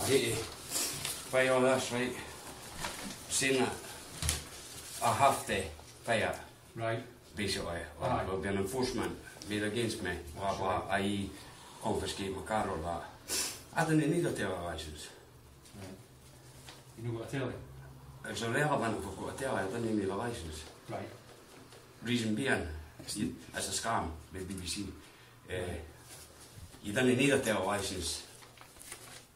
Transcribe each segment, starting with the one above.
I hate to pay all this, right? Saying that I have to pay it. Right. Basically, Aye. there'll be an enforcement made against me, blah blah, i.e. confiscate my car or that. I didn't need a tele licence. Right. You know what I tell you? It's irrelevant if I've got a tele, I didn't need a licence. Right. Reason being, it's a scam with BBC. You didn't need a tele licence.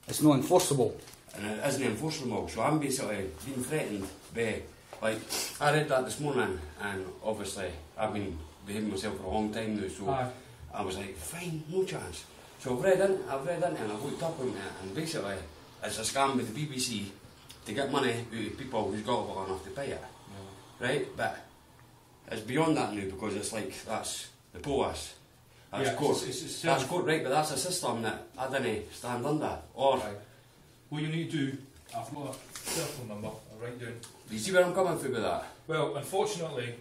It's not enforceable. And it isn't enforceable, so I'm basically being threatened by, like, I read that this morning, and obviously I've been behaving myself for a long time now, so Aye. I was like, fine, no chance. So I've read into it and I've looked up on it, and basically it's a scam with the BBC to get money out of people who's got well enough to pay it, right? But it's beyond that now, because it's like, that's the police, that's Yeah, court, it's that's court, right, but that's a system that I didn't stand under, or... Right. What you need to do, I've got a telephone number, I'll write down. Do you see where I'm coming from with that? Well, unfortunately,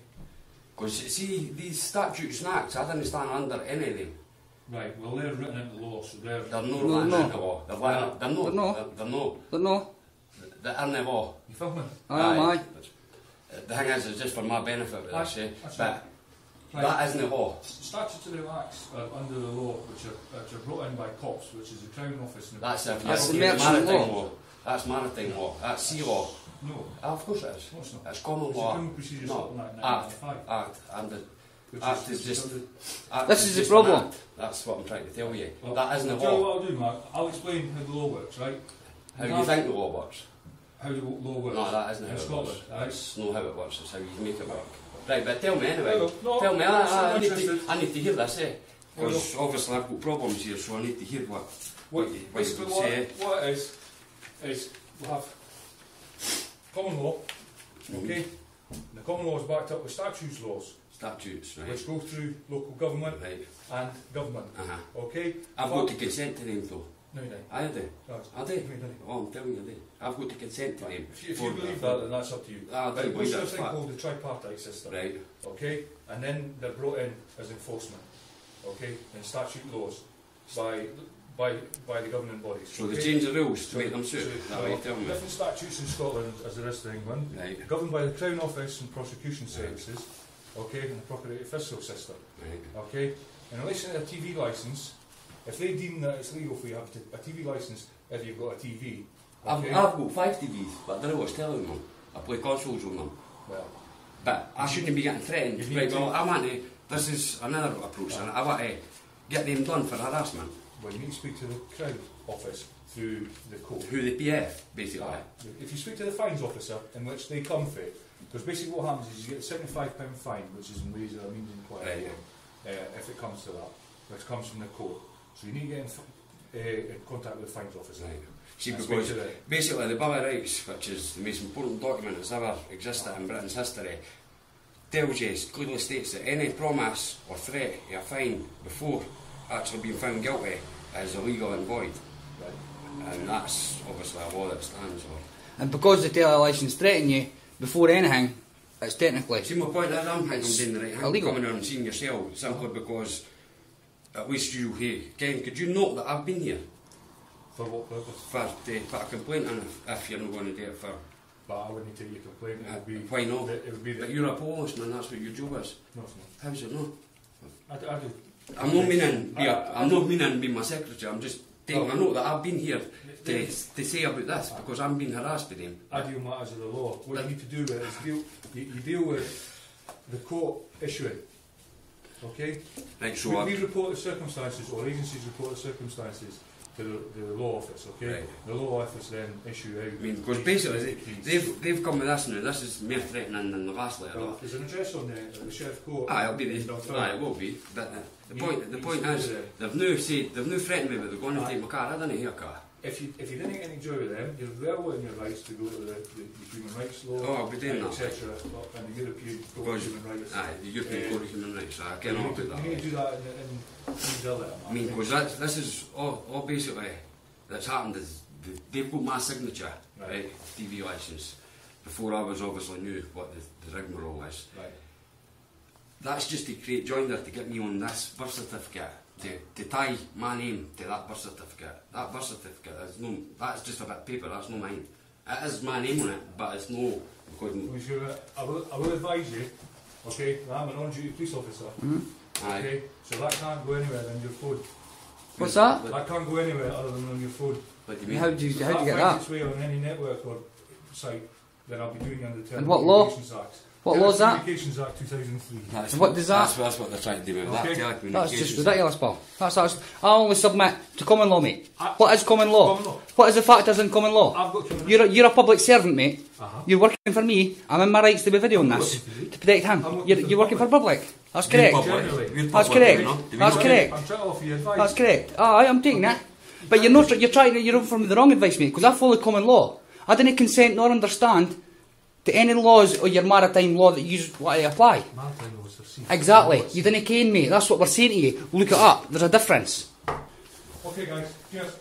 Because, see, these statute snacks, I didn't stand under any of them. right, well they're written into law, so they're... They're No, not no. in the law. They're not. They're not. But no. They're in the law. You filming? Aye. The thing is, it's just for my benefit with this, Aye, eh? that's But right. that isn't the law. Statutory acts are under the law, which are brought in by cops, which is the Crown Office. And That's if That's the you're merchant maritime law. law. That's maritime law. That's sea law. No, Of course it is. no, it's not. It's common It's the law. Criminal Procedure No. Supplement Act. 1995. Act. And the Which Act is which just... under- Act This is the just problem. an act. That's what I'm trying to tell you. Well, That isn't the I'll tell you law. what I'll do, Mark. I'll explain how the law works, right? How do you think the law works? How the law works. No, that isn't in how it Scotland, works. right? That's not how it works, it's how you make it work. Right, but tell me anyway. Well, no, tell me, I'm I need interested. I need to hear this, eh? Well, Because obviously I've got problems here, so I need to hear what you Basically, would say. what it is we have common law, okay? The common law is backed up with statutes laws, Statutes, right? which go through local government Right. and government, okay? I've got to consent to them though. No, you don't. I do. No, I do. no, you don't. Oh, I'm telling you, I do. I've got to consent to them. If you believe that, then that's up to you. I do Right, believe what's that's this thing fact. called the tripartite system, Right. okay? And then they're brought in as enforcement, okay? In statute laws by the governing bodies. So they okay? change the rules to make them suit. So, Is that what you're telling me? different statutes in Scotland as there is to England, Right. governed by the Crown Office and prosecution services, okay, and the procurator fiscal system, Right. okay. In relation to a TV licence, if they deem that it's legal for you to have a TV licence if you've got a TV, okay, I've got 5 TVs, but I don't know what's telling them. I play consoles on them. well, But I shouldn't be getting threatened. You need Right, to- well, I want to, this is another approach, and I want to get them done for harassment. well, you need to speak to the Crown Office through the court. Who the PF, basically. If you speak to the fines officer, in which they come for it, because basically what happens is you get a £75 fine, which is in ways that means inquiry, Right. if it comes to that, which comes from the court. So you need to get in contact with the fines officer. Right. See, And because speak to the- basically the Bill of Rights, which is the most important document that's ever existed in Britain's history, tells you, clearly states that any promise or threat of a fine before actually being found guilty is illegal and void. Right. And that's obviously a law that stands for. And because the tele licence threaten you before anything, it's technically See my point there, I'm thinking I'm doing the right thing, illegal. coming on and seeing yourself, simply because at least you, hey, Ken, could you note that I've been here For what purpose? for to put a complaint in if you're not going to do it for... But I wouldn't take your complaint. It would be. Why not? It would be But the. you're a policeman, that's what your job is. No, it's not. How's it not? I do. I'm not meaning being my secretary, I'm just taking a note that I've been here to say about this because I'm being harassed by them. I deal matters of the law. What you need to do with it is you deal with the court issuing. Okay? Right, so We report the circumstances, or agencies report the circumstances to the law office, okay? Right. The law office then issue out... I mean, because basically they've come with this now, this is more threatening than the last letter. Well, there's an address on the Sheriff Court. It'll be it will be, but the point is, they've no threatened me, but they're going to take my car. I didn't hear a car. If you didn't get any joy with them, you're well within your rights to go to the human rights law, Oh, I'll be doing that. etc., and the European Court of Because, Human Rights. the European Court of Human Rights, I can't you argue need that. to do that in Dilla. I mean, because this is all basically that's happened is they've got my signature, right, TV licence, before I was obviously knew what the rigmarole is. Right. That's just to create joinder to get me on this birth certificate to tie my name to that birth certificate. That birth certificate is no, that's just a bit of paper, that's no mine. It is my name on it, but it's no, because... I will advise you, okay, that I'm an on-duty police officer. Okay, so that can't go anywhere than your phone. What's that? That can't go anywhere other than on your phone. What do you mean? How do you get If that? its way on any network or site, then I'll be doing it under the And what law? Telecommunications Act. What law is that? Telecommunications Act 2003. That's What does that- That's what they're trying to do with Okay. that telecommunications. That's just ridiculous, pal. That's I only submit to common law, mate. I- What is common law? Common law. What is the factors in common law? I've got criminal. You're a public servant, mate. Uh-huh. You're working for me. I'm in my rights to be videoing I'm this working for you. to protect him. I'm working You're, for you're the working for public. That's correct. Generally. That's correct. Do we That's not? correct. I'm trying to offer you advice. That's correct. Aye, I'm taking it. But you're not. You're from the wrong advice, mate. Because I follow common law. I didn't consent nor understand to any laws or your maritime law that you want to apply. Maritime laws are sea. Exactly. You didn't cane me. That's what we're saying to you. Look it up. There's a difference. Okay, guys. Cheers.